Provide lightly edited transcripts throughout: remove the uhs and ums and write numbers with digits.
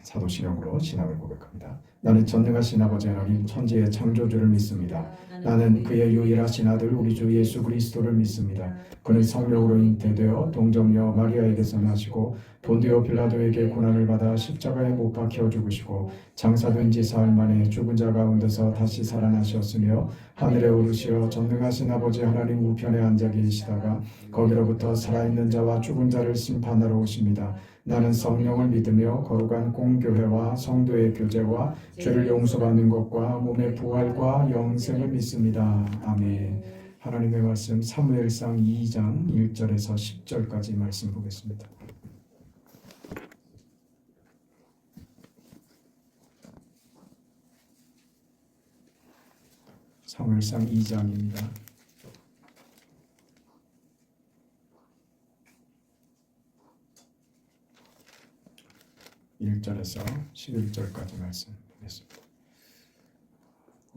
사도신경으로 신앙을 고백합니다. 나는 전능하신 아버지 하나님 천지의 창조주를 믿습니다. 나는 그의 유일하신 아들 우리 주 예수 그리스도를 믿습니다. 그는 성령으로 잉태되어 동정녀 마리아에게서 나시고 본디오 빌라도에게 고난을 받아 십자가에 못 박혀 죽으시고 장사된 지 사흘 만에 죽은 자 가운데서 다시 살아나셨으며 하늘에 오르시어 전능하신 아버지 하나님 우편에 앉아 계시다가 거기로부터 살아있는 자와 죽은 자를 심판하러 오십니다. 나는 성령을 믿으며 거룩한 공교회와 성도의 교제와 죄를 용서받는 것과 몸의 부활과 영생을 믿습니다. 아멘. 하나님의 말씀 사무엘상 2장 1절에서 10절까지 말씀 보겠습니다. 사무엘상 2장입니다. 1절에서 11절까지 말씀 보겠습니다.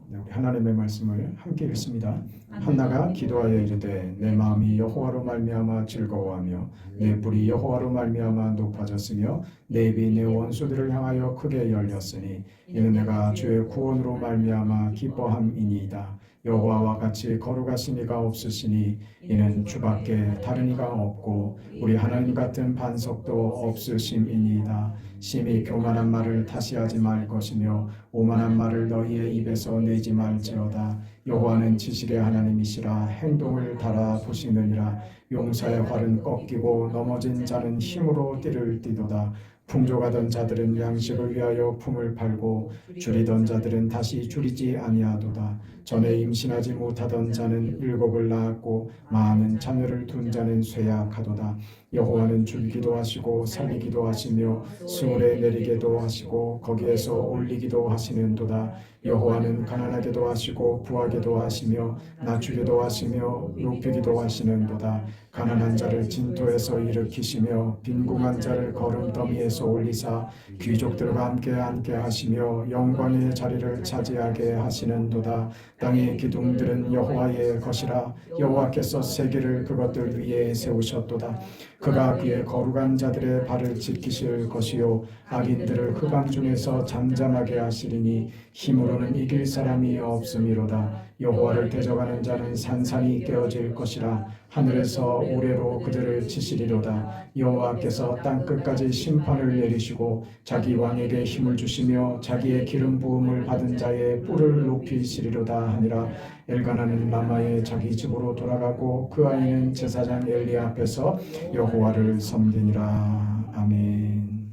우리 하나님의 말씀을 함께 읽습니다. 한나가 기도하여 이르되 내 마음이 여호와로 말미암아 즐거워하며 내 뿔이 여호와로 말미암아 높아졌으며 내 입이 내 원수들을 향하여 크게 열렸으니 이는 내가 주의 구원으로 말미암아 기뻐함이니이다. 여호와와 같이 거룩하신 이가 없으시니 이는 주밖에 다른 이가 없고 우리 하나님 같은 반석도 없으심이니이다. 심히 교만한 말을 다시 하지 말 것이며 오만한 말을 너희의 입에서 내지 말지어다. 여호와는 지식의 하나님이시라 행동을 달아보시느니라. 용사의 활은 꺾이고 넘어진 자는 힘으로 띠를 띠도다. 풍족하던 자들은 양식을 위하여 품을 팔고 줄이던 자들은 다시 줄이지 아니하도다. 전에 임신하지 못하던 자는 7을 낳았고 많은 자녀를 둔 자는 쇠약하도다. 여호와는 줄기도 하시고 살리기도 하시며 스물에 내리게도 하시고 거기에서 올리기도 하시는도다. 여호와는 가난하게도 하시고 부하게도 하시며 낮추기도 하시며 높이기도 하시는도다. 가난한 자를 진토에서 일으키시며 빈궁한 자를 거름더미에서 올리사 귀족들과 함께 앉게 하시며 영광의 자리를 차지하게 하시는도다. 땅의 기둥들은 여호와의 것이라. 여호와께서 세계를 그것들 위에 세우셨도다. 그가 그의 거룩한 자들의 발을 지키실 것이요 악인들을 흑암 중에서 잠잠하게 하시리니 힘으로는 이길 사람이 없음이로다. 여호와를 대적하는 자는 산산이 깨어질 것이라. 하늘에서 우레로 그들을 치시리로다. 여호와께서 땅 끝까지 심판을 내리시고 자기 왕에게 힘을 주시며 자기의 기름 부음을 받은 자의 뿔을 높이시리로다 하니라. 엘가나는 라마의 자기 집으로 돌아가고 그 아이는 제사장 엘리 앞에서 여호와를 섬기니라. 아멘.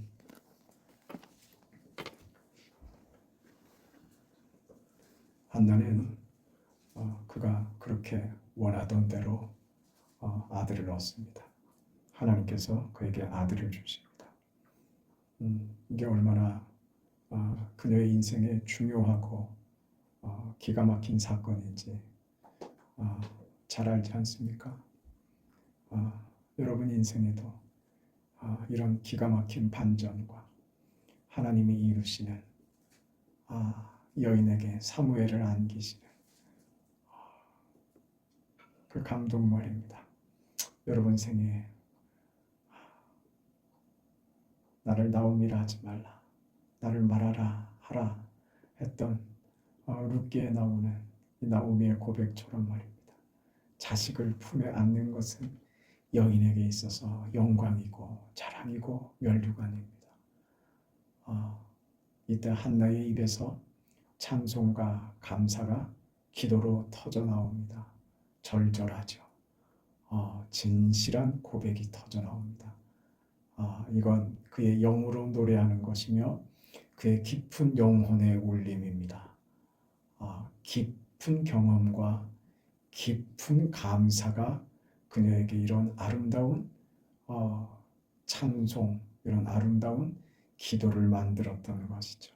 한나는 그가 그렇게 원하던 대로 아들을 얻습니다. 하나님께서 그에게 아들을 주십니다. 이게 얼마나 그녀의 인생에 중요하고 기가 막힌 사건인지 잘 알지 않습니까? 여러분 인생에도 이런 기가 막힌 반전과 하나님이 이루시는 여인에게 사무엘을 안기시는 그 감동 말입니다. 여러분 생에 나를 나오미라 하지 말라, 나를 말하라 하라 했던 룻기에 나오는 이 나오미의 고백처럼 말입니다. 자식을 품에 안는 것은 여인에게 있어서 영광이고 자랑이고 멸류관입니다. 이때 한나의 입에서 찬송과 감사가 기도로 터져 나옵니다. 절절하죠. 진실한 고백이 터져 나옵니다. 이건 그의 영으로 노래하는 것이며 그의 깊은 영혼의 울림입니다. 깊은 경험과 깊은 감사가 그녀에게 이런 아름다운 찬송, 이런 아름다운 기도를 만들었던 것이죠.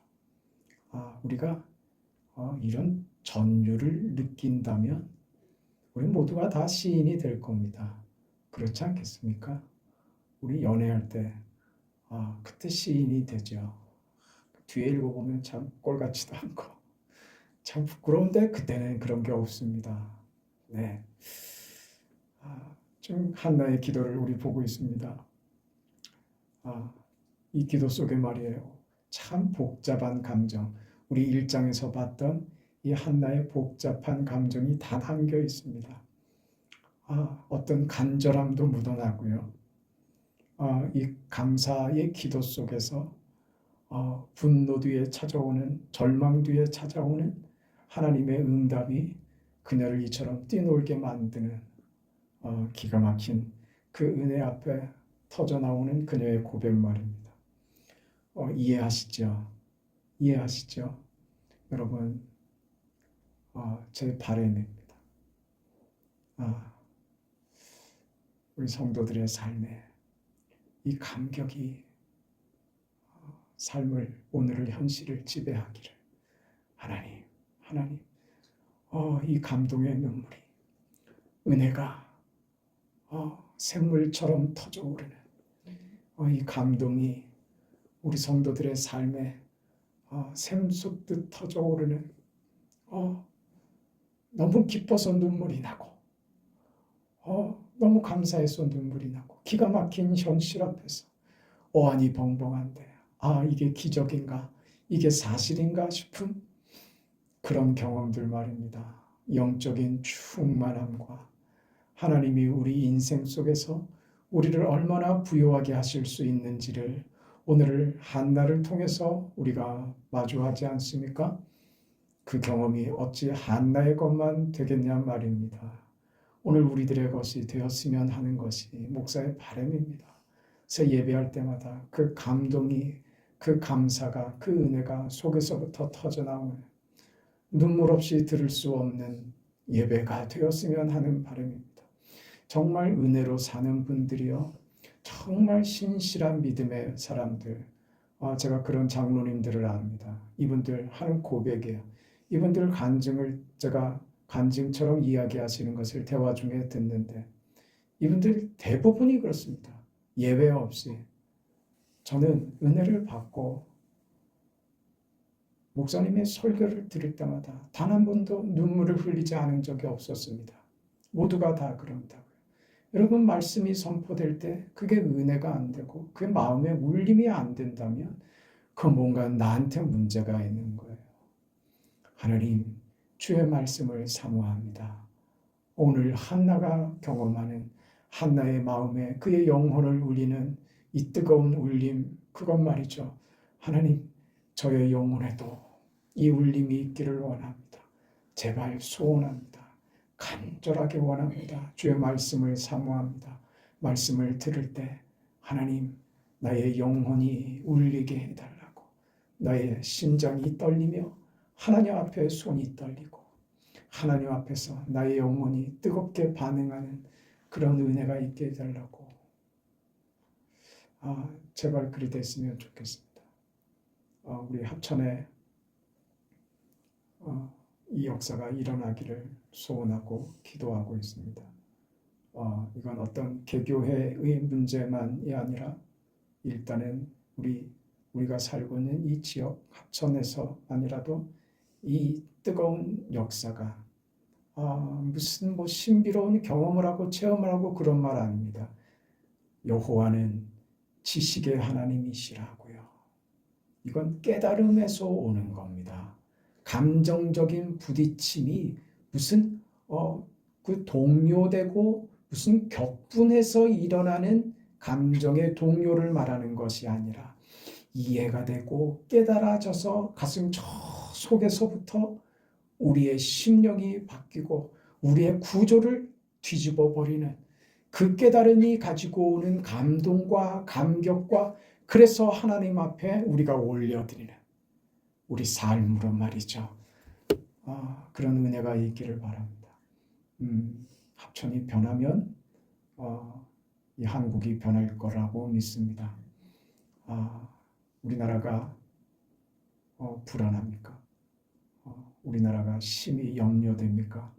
우리가 이런 전율을 느낀다면 우리 모두가 다 시인이 될 겁니다. 그렇지 않겠습니까? 우리 연애할 때 그때 시인이 되죠. 뒤에 읽어보면 참 꼴같지도 않고 참 부끄러운데 그때는 그런 게 없습니다. 네, 지금 한나의 기도를 우리 보고 있습니다. 이 기도 속에 말이에요. 참 복잡한 감정, 우리 1장에서 봤던 이 한나의 복잡한 감정이 다 담겨 있습니다. 어떤 간절함도 묻어나고요. 이 감사의 기도 속에서 분노 뒤에 찾아오는, 절망 뒤에 찾아오는 하나님의 응답이 그녀를 이처럼 뛰놀게 만드는 기가 막힌 그 은혜 앞에 터져나오는 그녀의 고백 말입니다. 이해하시죠? 이해하시죠? 여러분, 제 바람입니다. 우리 성도들의 삶에 이 감격이 삶을, 오늘을, 현실을 지배하기를. 하나님, 이 감동의 눈물이, 은혜가 샘물처럼 터져오르는 이 감동이 우리 성도들의 삶에 샘솟듯 터져오르는, 너무 기뻐서 눈물이 나고, 너무 감사해서 눈물이 나고, 기가 막힌 현실 앞에서 어안이 벙벙한데, 이게 기적인가? 이게 사실인가 싶은 그런 경험들 말입니다. 영적인 충만함과 하나님이 우리 인생 속에서 우리를 얼마나 부유하게 하실 수 있는지를 오늘 한나를 통해서 우리가 마주하지 않습니까? 그 경험이 어찌 한나의 것만 되겠냐 말입니다. 오늘 우리들의 것이 되었으면 하는 것이 목사의 바람입니다. 그래서 예배할 때마다 그 감동이, 그 감사가, 그 은혜가 속에서부터 터져나오는, 눈물 없이 들을 수 없는 예배가 되었으면 하는 바람입니다. 정말 은혜로 사는 분들이요, 정말 신실한 믿음의 사람들, 제가 그런 장로님들을 압니다. 이분들 하는 고백이에요. 이분들 간증을 제가 간증처럼 이야기하시는 것을 대화 중에 듣는데, 이분들 대부분이 그렇습니다. 예외 없이. 저는 은혜를 받고 목사님의 설교를 들을 때마다 단 한 번도 눈물을 흘리지 않은 적이 없었습니다. 모두가 다 그런다고요. 여러분, 말씀이 선포될 때 그게 은혜가 안 되고 그게 마음에 울림이 안 된다면 그 뭔가 나한테 문제가 있는 거예요. 하나님, 주의 말씀을 사모합니다. 오늘 한나가 경험하는, 한나의 마음에 그의 영혼을 울리는 이 뜨거운 울림, 그것 말이죠. 하나님, 저의 영혼에도 이 울림이 있기를 원합니다. 제발 소원합니다. 간절하게 원합니다. 주의 말씀을 사모합니다. 말씀을 들을 때 하나님, 나의 영혼이 울리게 해달라고, 나의 심장이 떨리며 하나님 앞에 손이 떨리고 하나님 앞에서 나의 영혼이 뜨겁게 반응하는 그런 은혜가 있게 해달라고, 제발 그리 됐으면 좋겠습니다. 우리 합천에 이 역사가 일어나기를 소원하고 기도하고 있습니다. 이건 어떤 개교회의 문제만이 아니라 일단은 우리가 살고 있는 이 지역 합천에서 아니라도 이 뜨거운 역사가 무슨 신비로운 경험을 하고 체험을 하고 그런 말 아닙니다. 여호와는 지식의 하나님이시라고요. 이건 깨달음에서 오는 겁니다. 감정적인 부딪힘이 무슨 그 동요되고 무슨 격분해서 일어나는 감정의 동요를 말하는 것이 아니라 이해가 되고 깨달아져서 가슴 저 속에서부터 우리의 심령이 바뀌고 우리의 구조를 뒤집어 버리는 그 깨달음이 가지고 오는 감동과 감격과, 그래서 하나님 앞에 우리가 올려드리는 우리 삶으로 말이죠. 그런 은혜가 있기를 바랍니다. 합천이 변하면 이 한국이 변할 거라고 믿습니다. 우리나라가 불안합니까? 우리나라가 심히 염려됩니까?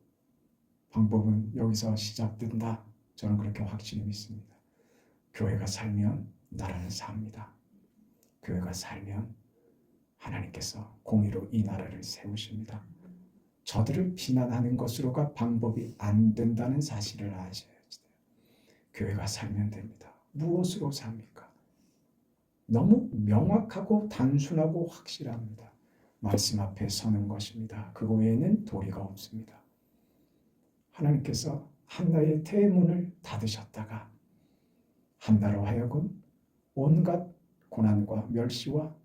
방법은 여기서 시작된다. 저는 그렇게 확신히 믿습니다. 교회가 살면 나라는 삽니다. 교회가 살면 하나님께서 공의로 이 나라를 세우십니다. 저들을 비난하는 것으로가 방법이 안 된다는 사실을 아셔야지 돼요. 교회가 살면 됩니다. 무엇으로 삽니까? 너무 명확하고 단순하고 확실합니다. 말씀 앞에 서는 것입니다. 그거 외에는 도리가 없습니다. 하나님께서 한나의 태문을 닫으셨다가 한나로 하여금 온갖 고난과 멸시와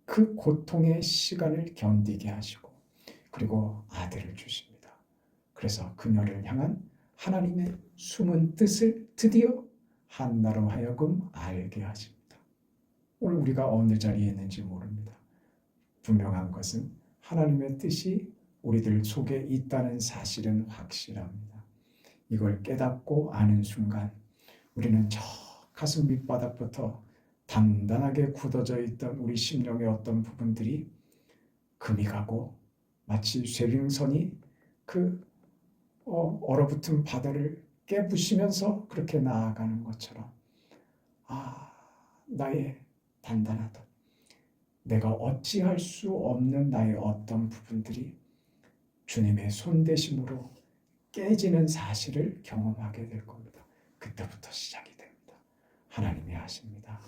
그 고통의 시간을 견디게 하시고 그리고 아들을 주십니다. 그래서 그녀를 향한 하나님의 숨은 뜻을 드디어 한나로 하여금 알게 하십니다. 오늘 우리가 어느 자리에 있는지 모릅니다. 분명한 것은 하나님의 뜻이 우리들 속에 있다는 사실은 확실합니다. 이걸 깨닫고 아는 순간 우리는 저 가슴 밑바닥부터 단단하게 굳어져 있던 우리 심령의 어떤 부분들이 금이 가고 마치 쇠빙선이 그 얼어붙은 바다를 깨부시면서 그렇게 나아가는 것처럼 나의 단단하던 내가 어찌할 수 없는 나의 어떤 부분들이 주님의 손대심으로 깨지는 사실을 경험하게 될 겁니다. 그때부터 시작이 됩니다. 하나님이 하십니다.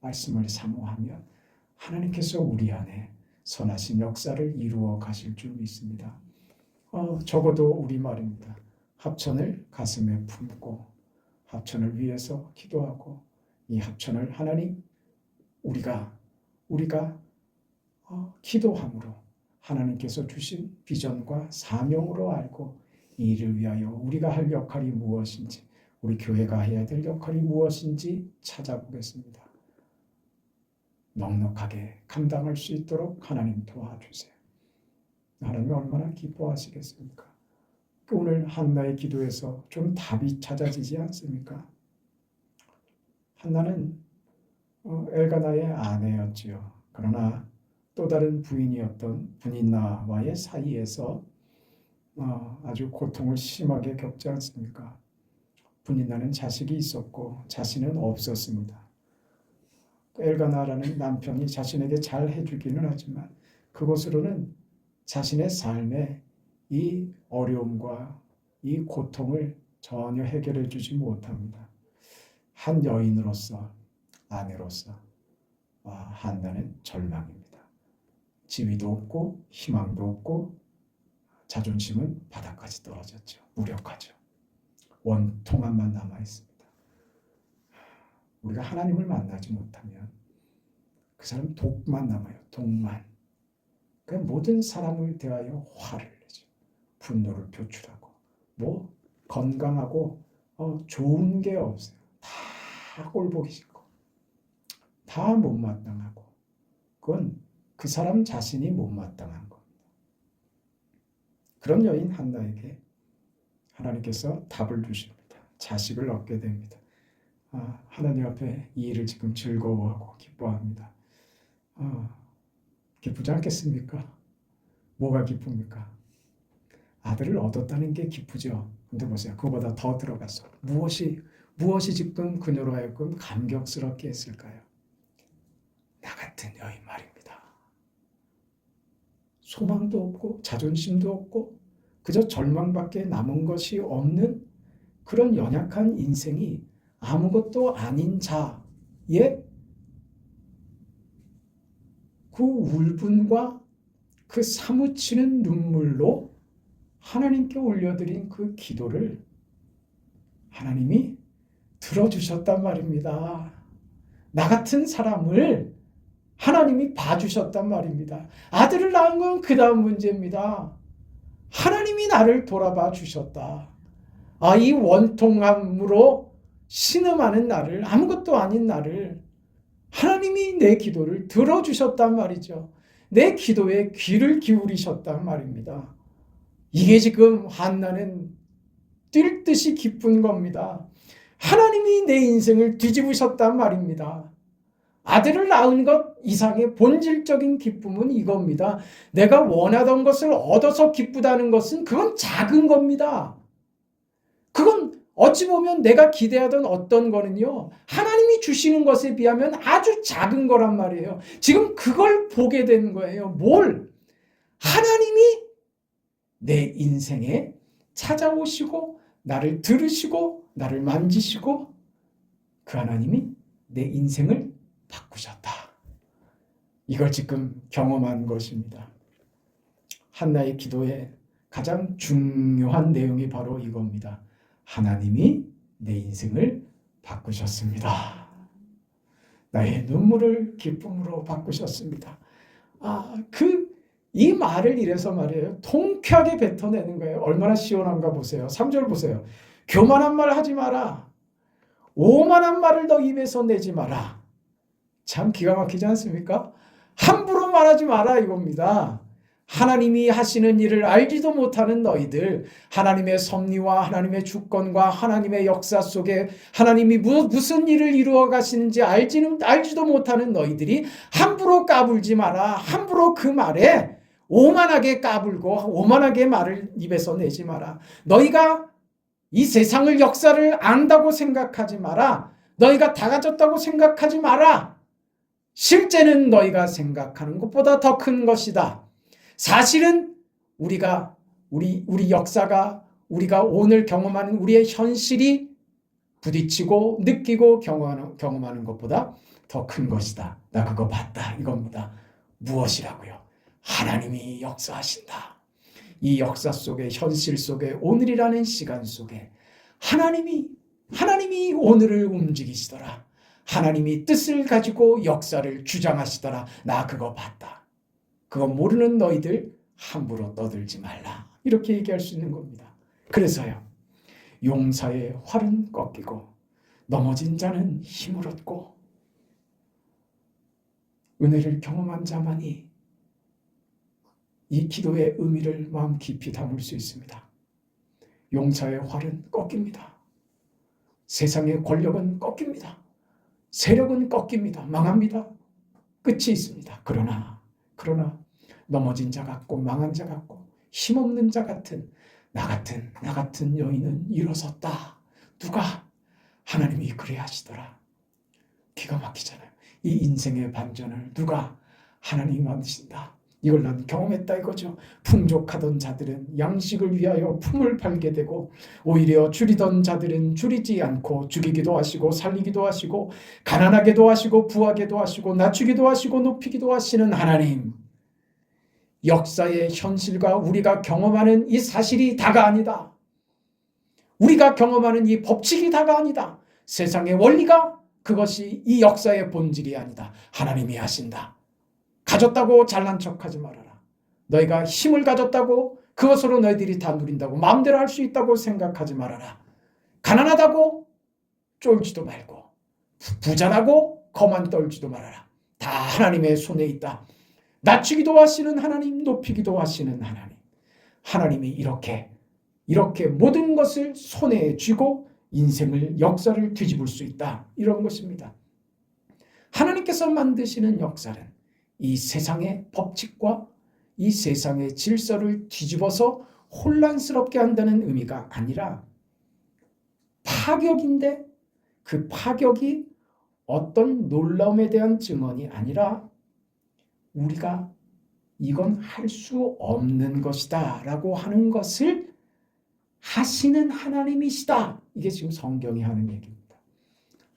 말씀을 사모하면 하나님께서 우리 안에 선하신 역사를 이루어 가실 줄 믿습니다. 적어도 우리말입니다. 합천을 가슴에 품고 합천을 위해서 기도하고 이 합천을 하나님 우리가 기도함으로 하나님께서 주신 비전과 사명으로 알고 이 일을 위하여 우리가 할 역할이 무엇인지 우리 교회가 해야 될 역할이 무엇인지 찾아보겠습니다. 넉넉하게 감당할 수 있도록 하나님 도와주세요. 하나님이 얼마나 기뻐하시겠습니까? 오늘 한나의 기도에서 좀 답이 찾아지지 않습니까? 한나는 엘가나의 아내였지요. 그러나 또 다른 부인이었던 분인나와의 사이에서 아주 고통을 심하게 겪지 않습니까? 분인나는 자식이 있었고 자신은 없었습니다. 엘가나라는 남편이 자신에게 잘 해주기는 하지만 그것으로는 자신의 삶에 이 어려움과 이 고통을 전혀 해결해 주지 못합니다. 한 여인으로서 아내로서 한나는 절망입니다. 지위도 없고 희망도 없고 자존심은 바닥까지 떨어졌죠. 무력하죠. 원통함만 남아 있습니다. 우리가 하나님을 만나지 못하면 그 사람 독만 남아요. 독만. 그 모든 사람을 대하여 화를 내죠. 분노를 표출하고 건강하고 좋은 게 없어요. 다 꼴보기 싫고 다 못마땅하고 그건 그 사람 자신이 못마땅한 겁니다. 그런 여인 한나에게 하나님께서 답을 주십니다. 자식을 얻게 됩니다. 하나님 앞에 이 일을 지금 즐거워하고 기뻐합니다. 기쁘지 않겠습니까? 뭐가 기쁩니까? 아들을 얻었다는 게 기쁘죠. 근데 보세요. 그거보다 더 들어가서 무엇이 지금 그녀로 하여금 감격스럽게 했을까요? 나 같은 여인 말입니다. 소망도 없고 자존심도 없고 그저 절망밖에 남은 것이 없는 그런 연약한 인생이 아무것도 아닌 자의 그 울분과 그 사무치는 눈물로 하나님께 올려드린 그 기도를 하나님이 들어주셨단 말입니다. 나 같은 사람을 하나님이 봐주셨단 말입니다. 아들을 낳은 건 그 다음 문제입니다. 하나님이 나를 돌아봐 주셨다. 이 원통함으로 신음하는 나를, 아무것도 아닌 나를 하나님이 내 기도를 들어주셨단 말이죠. 내 기도에 귀를 기울이셨단 말입니다. 이게 지금 한나는 뛸 듯이 기쁜 겁니다. 하나님이 내 인생을 뒤집으셨단 말입니다. 아들을 낳은 것 이상의 본질적인 기쁨은 이겁니다. 내가 원하던 것을 얻어서 기쁘다는 것은 그건 작은 겁니다. 그건 어찌 보면 내가 기대하던 어떤 거는요, 하나님이 주시는 것에 비하면 아주 작은 거란 말이에요. 지금 그걸 보게 된 거예요. 뭘? 하나님이 내 인생에 찾아오시고 나를 들으시고 나를 만지시고 그 하나님이 내 인생을 바꾸셨다. 이걸 지금 경험한 것입니다. 한나의 기도의 가장 중요한 내용이 바로 이겁니다. 하나님이 내 인생을 바꾸셨습니다. 나의 눈물을 기쁨으로 바꾸셨습니다. 이 말을 이래서 말이에요. 통쾌하게 뱉어내는 거예요. 얼마나 시원한가 보세요. 3절 보세요. 교만한 말 하지 마라. 오만한 말을 너 입에서 내지 마라. 참 기가 막히지 않습니까? 함부로 말하지 마라 이겁니다. 하나님이 하시는 일을 알지도 못하는 너희들, 하나님의 섭리와 하나님의 주권과 하나님의 역사 속에 하나님이 무슨 일을 이루어 가시는지 알지도 못하는 너희들이 함부로 까불지 마라. 함부로 그 말에 오만하게 까불고 오만하게 말을 입에서 내지 마라. 너희가 이 세상을 역사를 안다고 생각하지 마라. 너희가 다 가졌다고 생각하지 마라. 실제는 너희가 생각하는 것보다 더 큰 것이다. 사실은 우리 역사가 우리가 오늘 경험하는 우리의 현실이 부딪히고 느끼고 경험하는 것보다 더 큰 것이다. 나 그거 봤다 이겁니다. 무엇이라고요? 하나님이 역사하신다. 이 역사 속에 현실 속에 오늘이라는 시간 속에 하나님이 오늘을 움직이시더라. 하나님이 뜻을 가지고 역사를 주장하시더라. 나 그거 봤다. 그거 모르는 너희들 함부로 떠들지 말라. 이렇게 얘기할 수 있는 겁니다. 그래서요. 용사의 활은 꺾이고 넘어진 자는 힘을 얻고 은혜를 경험한 자만이 이 기도의 의미를 마음 깊이 담을 수 있습니다. 용사의 활은 꺾입니다. 세상의 권력은 꺾입니다. 세력은 꺾입니다. 망합니다. 끝이 있습니다. 그러나 넘어진 자 같고 망한 자 같고 힘없는 자 같은 나 같은 여인은 일어섰다. 누가? 하나님이 그래 하시더라. 기가 막히잖아요. 이 인생의 반전을 누가? 하나님이 만드신다. 이걸 난 경험했다 이거죠. 풍족하던 자들은 양식을 위하여 품을 팔게 되고 오히려 줄이던 자들은 줄이지 않고 죽이기도 하시고 살리기도 하시고 가난하게도 하시고 부하게도 하시고 낮추기도 하시고 높이기도 하시는 하나님. 역사의 현실과 우리가 경험하는 이 사실이 다가 아니다. 우리가 경험하는 이 법칙이 다가 아니다. 세상의 원리가 그것이 이 역사의 본질이 아니다. 하나님이 하신다. 가졌다고 잘난 척하지 말아라. 너희가 힘을 가졌다고 그것으로 너희들이 다 누린다고 마음대로 할 수 있다고 생각하지 말아라. 가난하다고 쫄지도 말고 부자라고 거만 떨지도 말아라. 다 하나님의 손에 있다. 낮추기도 하시는 하나님, 높이기도 하시는 하나님. 하나님이 이렇게 모든 것을 손에 쥐고 인생을 역사를 뒤집을 수 있다. 이런 것입니다. 하나님께서 만드시는 역사는 이 세상의 법칙과 이 세상의 질서를 뒤집어서 혼란스럽게 한다는 의미가 아니라 파격인데 그 파격이 어떤 놀라움에 대한 증언이 아니라 우리가 이건 할 수 없는 것이다 라고 하는 것을 하시는 하나님이시다. 이게 지금 성경이 하는 얘기입니다.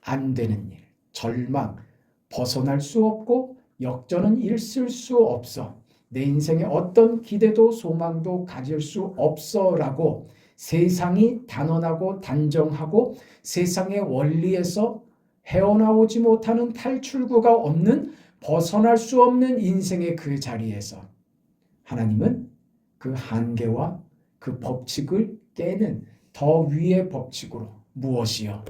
안 되는 일, 절망, 벗어날 수 없고 역전은 있을 수 없어. 내 인생에 어떤 기대도 소망도 가질 수 없어라고 세상이 단언하고 단정하고 세상의 원리에서 헤어나오지 못하는 탈출구가 없는 벗어날 수 없는 인생의 그 자리에서 하나님은 그 한계와 그 법칙을 깨는 더 위의 법칙으로 무엇이요?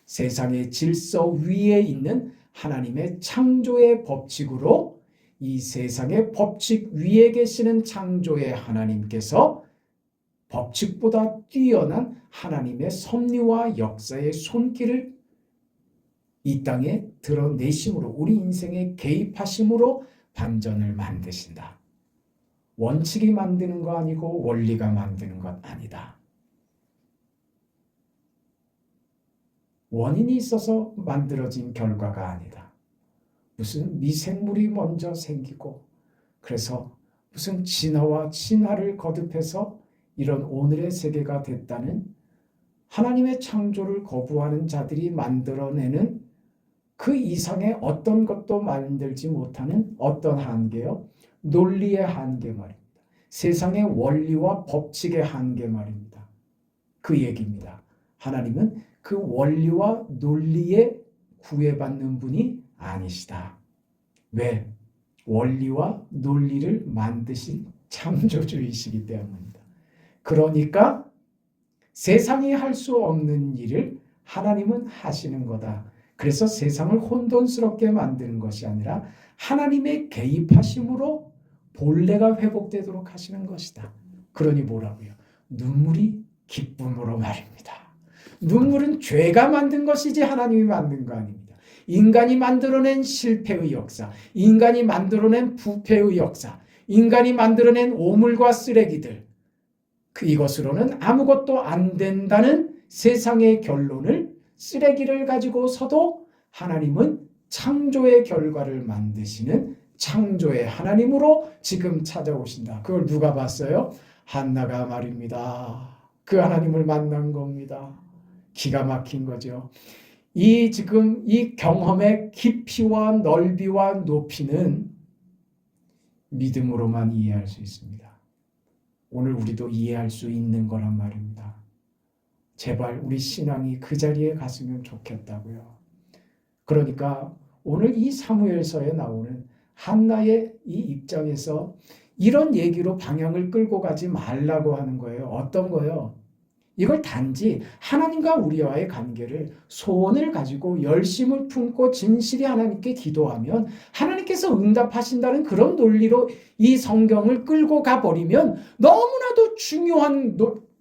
세상의 질서 위에 있는 하나님의 창조의 법칙으로 이 세상의 법칙 위에 계시는 창조의 하나님께서 법칙보다 뛰어난 하나님의 섭리와 역사의 손길을 이 땅에 드러내심으로 우리 인생에 개입하심으로 반전을 만드신다. 원칙이 만드는 거 아니고 원리가 만드는 것 아니다. 원인이 있어서 만들어진 결과가 아니다. 무슨 미생물이 먼저 생기고 그래서 무슨 진화와 진화를 거듭해서 이런 오늘의 세계가 됐다는 하나님의 창조를 거부하는 자들이 만들어내는 그 이상의 어떤 것도 만들지 못하는 어떤 한계요? 논리의 한계 말입니다. 세상의 원리와 법칙의 한계 말입니다. 그 얘기입니다. 하나님은 그 원리와 논리에 구애받는 분이 아니시다. 왜? 원리와 논리를 만드신 창조주이시기 때문입니다. 그러니까 세상이 할 수 없는 일을 하나님은 하시는 거다. 그래서 세상을 혼돈스럽게 만드는 것이 아니라 하나님의 개입하심으로 본래가 회복되도록 하시는 것이다. 그러니 뭐라고요? 눈물이 기쁨으로 말입니다. 눈물은 죄가 만든 것이지 하나님이 만든 거 아닙니다. 인간이 만들어낸 실패의 역사, 인간이 만들어낸 부패의 역사, 인간이 만들어낸 오물과 쓰레기들, 이것으로는 아무것도 안 된다는 세상의 결론을 쓰레기를 가지고서도 하나님은 창조의 결과를 만드시는 창조의 하나님으로 지금 찾아오신다. 그걸 누가 봤어요? 한나가 말입니다. 그 하나님을 만난 겁니다. 기가 막힌 거죠. 지금 이 경험의 깊이와 넓이와 높이는 믿음으로만 이해할 수 있습니다. 오늘 우리도 이해할 수 있는 거란 말입니다. 제발 우리 신앙이 그 자리에 갔으면 좋겠다고요. 그러니까 오늘 이 사무엘서에 나오는 한나의 이 입장에서 이런 얘기로 방향을 끌고 가지 말라고 하는 거예요. 어떤 거요? 이걸 단지 하나님과 우리와의 관계를 소원을 가지고 열심을 품고 진실히 하나님께 기도하면 하나님께서 응답하신다는 그런 논리로 이 성경을 끌고 가버리면 너무나도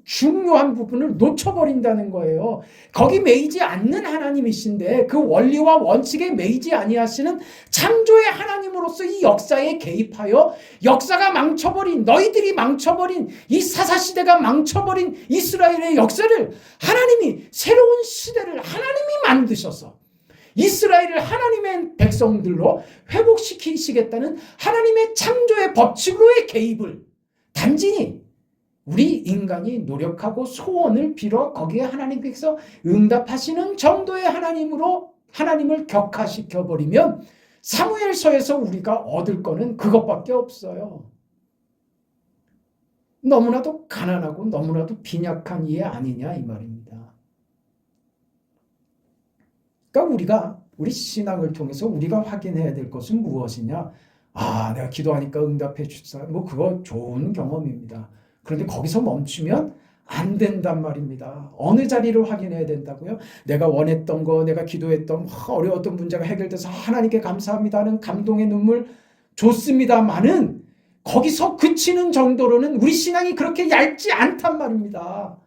중요한 부분을 놓쳐버린다는 거예요. 거기 매이지 않는 하나님이신데 그 원리와 원칙에 매이지 아니하시는 창조의 하나님으로서 이 역사에 개입하여 역사가 망쳐버린, 너희들이 망쳐버린, 이 사사시대가 망쳐버린 이스라엘의 역사를 하나님이 새로운 시대를 하나님이 만드셔서 이스라엘을 하나님의 백성들로 회복시키시겠다는 하나님의 창조의 법칙으로의 개입을 단지 우리 인간이 노력하고 소원을 빌어 거기에 하나님께서 응답하시는 정도의 하나님으로 하나님을 격화시켜버리면 사무엘서에서 우리가 얻을 거는 그것밖에 없어요. 너무나도 가난하고 너무나도 빈약한 이해 아니냐 이 말입니다. 그러니까 우리 신앙을 통해서 우리가 확인해야 될 것은 무엇이냐? 내가 기도하니까 응답해 주사. 그거 좋은 경험입니다. 그런데 거기서 멈추면 안 된단 말입니다. 어느 자리를 확인해야 된다고요? 내가 원했던 거, 내가 기도했던 어려웠던 문제가 해결돼서 하나님께 감사합니다 하는 감동의 눈물 좋습니다만은 거기서 그치는 정도로는 우리 신앙이 그렇게 얇지 않단 말입니다.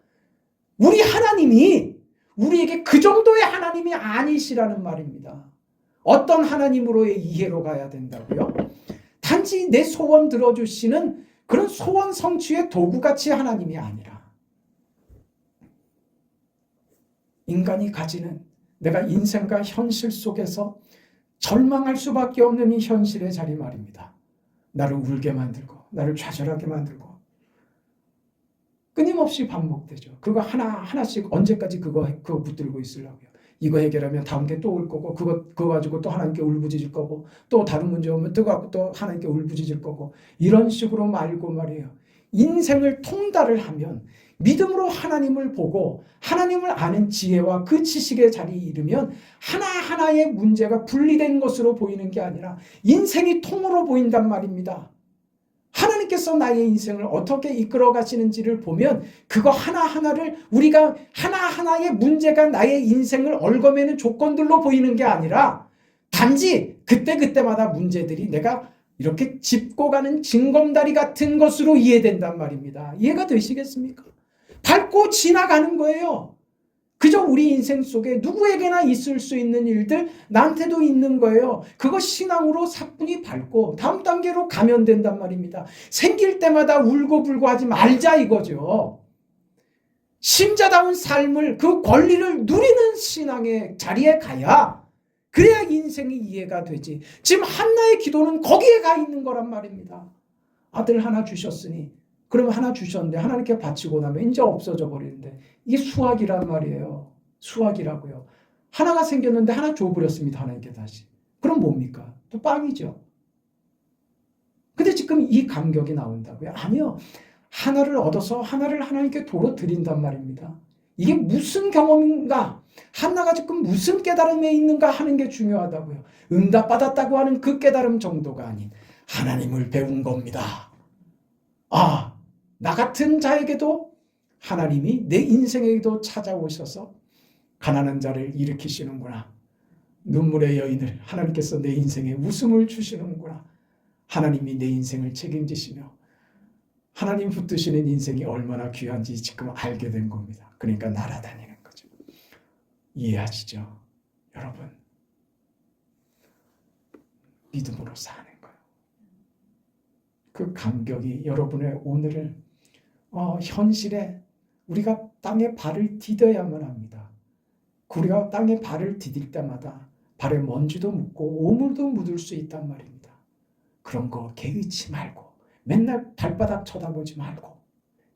우리 하나님이 우리에게 그 정도의 하나님이 아니시라는 말입니다. 어떤 하나님으로의 이해로 가야 된다고요? 단지 내 소원 들어주시는 그런 소원 성취의 도구같이 하나님이 아니라 인간이 가지는 내가 인생과 현실 속에서 절망할 수밖에 없는 이 현실의 자리 말입니다. 나를 울게 만들고 나를 좌절하게 만들고 끊임없이 반복되죠. 그거 하나씩 언제까지 그거 붙들고 있으려고요. 이거 해결하면 다음 게 또 올 거고 그거 가지고 또 하나님께 울부짖을 거고 또 다른 문제 오면 또 갖고 또 하나님께 울부짖을 거고 이런 식으로 말고 말이에요. 인생을 통달을 하면 믿음으로 하나님을 보고 하나님을 아는 지혜와 그 지식의 자리에 이르면 하나하나의 문제가 분리된 것으로 보이는 게 아니라 인생이 통으로 보인단 말입니다. 하나님께서 나의 인생을 어떻게 이끌어 가시는지를 보면 그거 하나하나를 우리가 하나하나의 문제가 나의 인생을 얽어매는 조건들로 보이는 게 아니라 단지 그때그때마다 문제들이 내가 이렇게 짚고 가는 징검다리 같은 것으로 이해된단 말입니다. 이해가 되시겠습니까? 밟고 지나가는 거예요. 그저 우리 인생 속에 누구에게나 있을 수 있는 일들 나한테도 있는 거예요. 그거 신앙으로 사뿐히 밟고 다음 단계로 가면 된단 말입니다. 생길 때마다 울고불고 하지 말자 이거죠. 신자다운 삶을 그 권리를 누리는 신앙의 자리에 가야 그래야 인생이 이해가 되지. 지금 한나의 기도는 거기에 가 있는 거란 말입니다. 아들 하나 주셨으니 그러면 하나 주셨는데 하나님께 바치고 나면 이제 없어져 버리는데 이게 수학이란 말이에요. 수학이라고요. 하나가 생겼는데 하나 줘버렸습니다. 하나님께 다시. 그럼 뭡니까? 또 빵이죠. 근데 지금 이 감격이 나온다고요? 아니요. 하나를 얻어서 하나를 하나님께 도로 드린단 말입니다. 이게 무슨 경험인가? 하나가 지금 무슨 깨달음에 있는가 하는 게 중요하다고요. 응답받았다고 하는 그 깨달음 정도가 아닌 하나님을 배운 겁니다. 아, 나 같은 자에게도 하나님이 내 인생에도 찾아오셔서 가난한 자를 일으키시는구나. 눈물의 여인을 하나님께서 내 인생에 웃음을 주시는구나. 하나님이 내 인생을 책임지시며 하나님 붙드시는 인생이 얼마나 귀한지 지금 알게 된 겁니다. 그러니까 날아다니는 거죠. 이해하시죠? 여러분, 믿음으로 사는 거예요. 그 감격이 여러분의 오늘을 현실에 우리가 땅에 발을 디뎌야만 합니다. 우리가 땅에 발을 디딜 때마다 발에 먼지도 묻고 오물도 묻을 수 있단 말입니다. 그런 거 개의치 말고 맨날 발바닥 쳐다보지 말고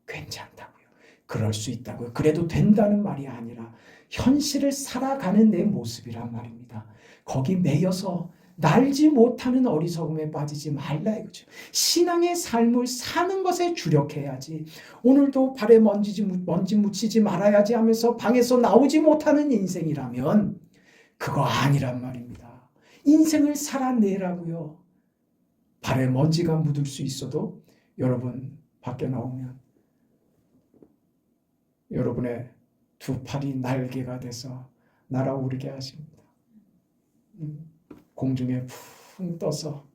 괜찮다고요. 그럴 수 있다고요. 그래도 된다는 말이 아니라 현실을 살아가는 내 모습이란 말입니다. 거기 매여서 날지 못하는 어리석음에 빠지지 말라 이거죠. 신앙의 삶을 사는 것에 주력해야지. 오늘도 발에 먼지 묻히지 말아야지 하면서 방에서 나오지 못하는 인생이라면 그거 아니란 말입니다. 인생을 살아내라고요. 발에 먼지가 묻을 수 있어도 여러분 밖에 나오면 여러분의 두 팔이 날개가 돼서 날아오르게 하십니다. 공중에 푹 떠서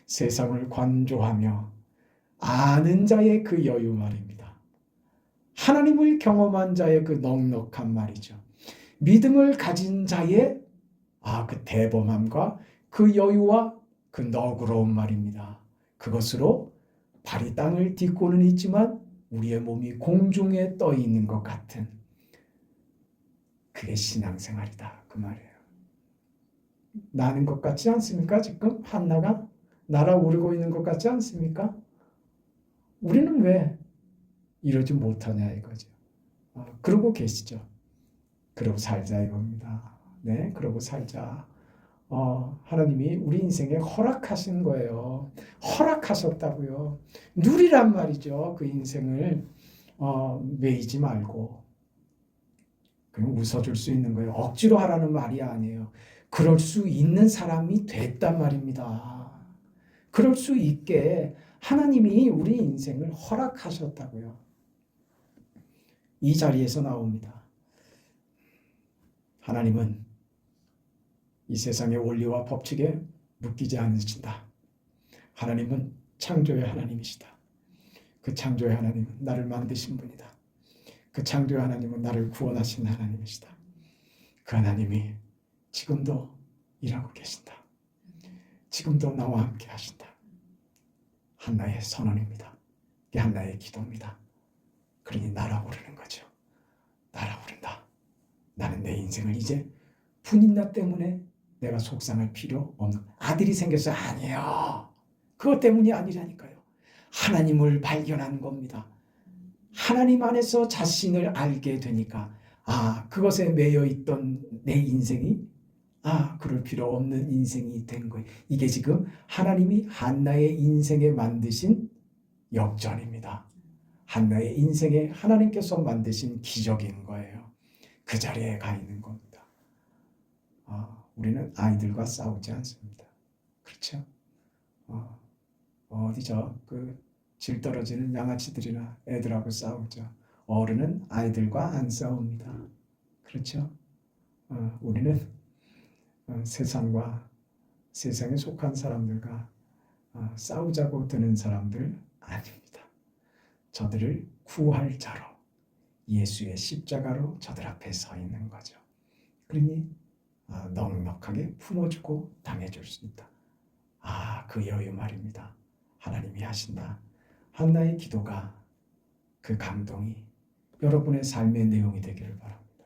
세상을 관조하며 아는 자의 그 여유 말입니다. 하나님을 경험한 자의 그 넉넉한 말이죠. 믿음을 가진 자의 그 대범함과 그 여유와 그 너그러운 말입니다. 그것으로 발이 땅을 딛고는 있지만 우리의 몸이 공중에 떠 있는 것 같은 그게 신앙생활이다 그 말이에요. 나는 것 같지 않습니까? 지금 한나가 날아오르고 있는 것 같지 않습니까? 우리는 왜 이러지 못하냐 이거죠. 그러고 계시죠. 그러고 살자 이겁니다. 네, 그러고 살자. 하나님이 우리 인생에 허락하신 거예요. 허락하셨다고요. 누리란 말이죠. 그 인생을 매이지 말고 그냥 웃어줄 수 있는 거예요. 억지로 하라는 말이 아니에요. 그럴 수 있는 사람이 됐단 말입니다. 그럴 수 있게 하나님이 우리 인생을 허락하셨다고요. 이 자리에서 나옵니다. 하나님은 이 세상의 원리와 법칙에 묶이지 않으신다. 하나님은 창조의 하나님이시다. 그 창조의 하나님은 나를 만드신 분이다. 그 창조의 하나님은 나를 구원하신 하나님이시다. 그 하나님이 지금도 일하고 계신다. 지금도 나와 함께 하신다. 한나의 선언입니다. 이게 한나의 기도입니다. 그러니 날아오르는 거죠. 날아오른다. 나는 내 인생을 이제 분인나 때문에 내가 속상할 필요 없는 아들이 생겨서 아니에요. 그것 때문이 아니라니까요. 하나님을 발견한 겁니다. 하나님 안에서 자신을 알게 되니까 그것에 매여 있던 내 인생이 그럴 필요 없는 인생이 된 거예요. 이게 지금 하나님이 한나의 인생에 만드신 역전입니다. 한나의 인생에 하나님께서 만드신 기적인 거예요. 그 자리에 가 있는 겁니다. 우리는 아이들과 싸우지 않습니다. 그렇죠? 어디죠? 그 질 떨어지는 양아치들이나 애들하고 싸우죠. 어른은 아이들과 안 싸웁니다. 그렇죠? 우리는 세상과 세상에 속한 사람들과 싸우자고 드는 사람들 아닙니다. 저들을 구할 자로 예수의 십자가로 저들 앞에 서 있는 거죠. 그러니 넉넉하게 품어주고 당해줄 수 있다. 그 여유 말입니다. 하나님이 하신다. 한나의 기도가 그 감동이 여러분의 삶의 내용이 되기를 바랍니다.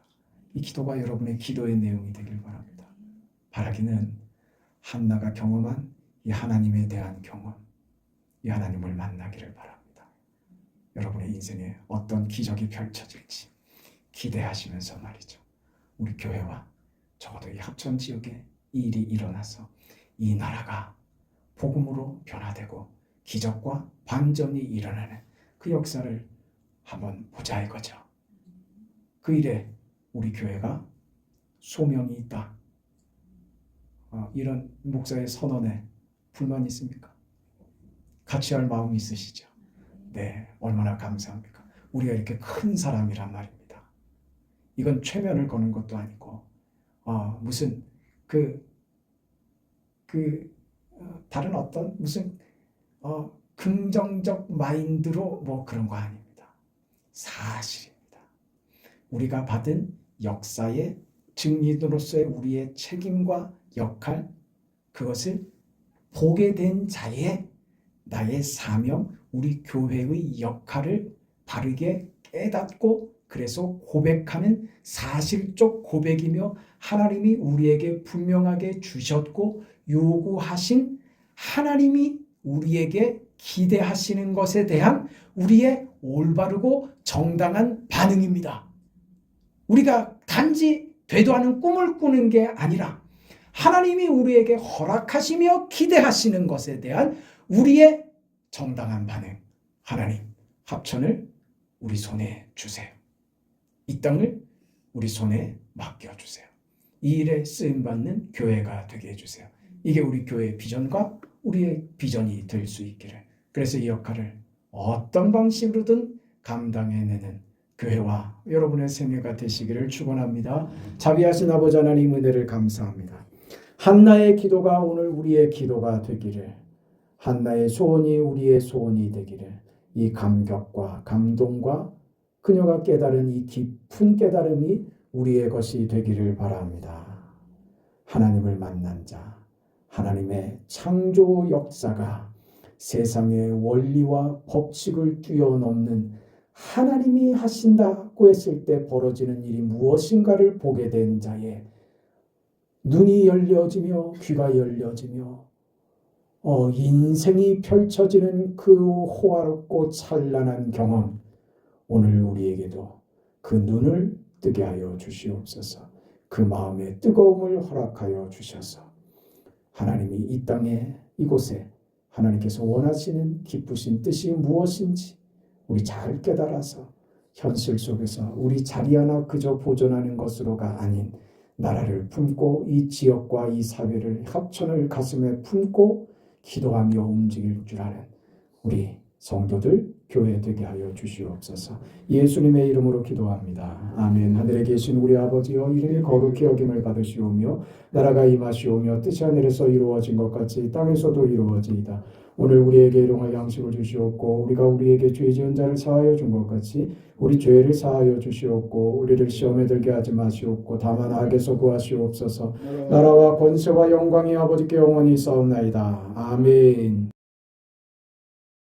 이 기도가 여러분의 기도의 내용이 되기를 바랍니다. 바라기는 한나가 경험한 이 하나님에 대한 경험, 이 하나님을 만나기를 바랍니다. 여러분의 인생에 어떤 기적이 펼쳐질지 기대하시면서 말이죠. 우리 교회와 적어도 이 합천 지역에 이 일이 일어나서 이 나라가 복음으로 변화되고 기적과 반전이 일어나는 그 역사를 한번 보자 이거죠. 그 일에 우리 교회가 소명이 있다. 이런 목사의 선언에 불만 있습니까? 같이 할 마음 있으시죠? 네, 얼마나 감사합니까? 우리가 이렇게 큰 사람이란 말입니다. 이건 최면을 거는 것도 아니고 무슨 다른 어떤 무슨 긍정적 마인드로 뭐 그런 거 아닙니다. 사실입니다. 우리가 받은 역사의 증인으로서의 우리의 책임과 역할, 그것을 보게 된 자의 나의 사명, 우리 교회의 역할을 바르게 깨닫고 그래서 고백하는 사실적 고백이며 하나님이 우리에게 분명하게 주셨고 요구하신 하나님이 우리에게 기대하시는 것에 대한 우리의 올바르고 정당한 반응입니다. 우리가 단지 되도 않은 꿈을 꾸는 게 아니라 하나님이 우리에게 허락하시며 기대하시는 것에 대한 우리의 정당한 반응. 하나님, 합천을 우리 손에 주세요. 이 땅을 우리 손에 맡겨주세요. 이 일에 쓰임받는 교회가 되게 해주세요. 이게 우리 교회의 비전과 우리의 비전이 될 수 있기를. 그래서 이 역할을 어떤 방식으로든 감당해내는 교회와 여러분의 생애가 되시기를 축원합니다. 자비하신 아버지 하나님 은혜를 감사합니다. 한나의 기도가 오늘 우리의 기도가 되기를, 한나의 소원이 우리의 소원이 되기를, 이 감격과 감동과 그녀가 깨달은 이 깊은 깨달음이 우리의 것이 되기를 바랍니다. 하나님을 만난 자, 하나님의 창조 역사가 세상의 원리와 법칙을 뛰어넘는 하나님이 하신다고 했을 때 벌어지는 일이 무엇인가를 보게 된 자의 눈이 열려지며 귀가 열려지며 인생이 펼쳐지는 그 호화롭고 찬란한 경험, 오늘 우리에게도 그 눈을 뜨게 하여 주시옵소서. 그 마음의 뜨거움을 허락하여 주셔서 하나님이 이 땅에 이곳에 하나님께서 원하시는 기쁘신 뜻이 무엇인지 우리 잘 깨달아서 현실 속에서 우리 자리 하나 그저 보존하는 것으로가 아닌 나라를 품고 이 지역과 이 사회를 합천을 가슴에 품고 기도하며 움직일 줄 아는 우리 성도들 교회 되게 하여 주시옵소서. 예수님의 이름으로 기도합니다. 아멘. 하늘에 계신 우리 아버지여, 이름이 거룩히 여김을 받으시오며 나라가 임하시오며 뜻이 하늘에서 이루어진 것 같이 땅에서도 이루어지이다. 오늘 우리에게 일용할 양식을 주시옵고 우리가 우리에게 죄 지은 자를 사하여 준 것 같이 우리 죄를 사하여 주시옵고 우리를 시험에 들게 하지 마시옵고 다만 악에서 구하시옵소서. 나라와 권세와 영광이 아버지께 영원히 있사옵나이다. 아멘.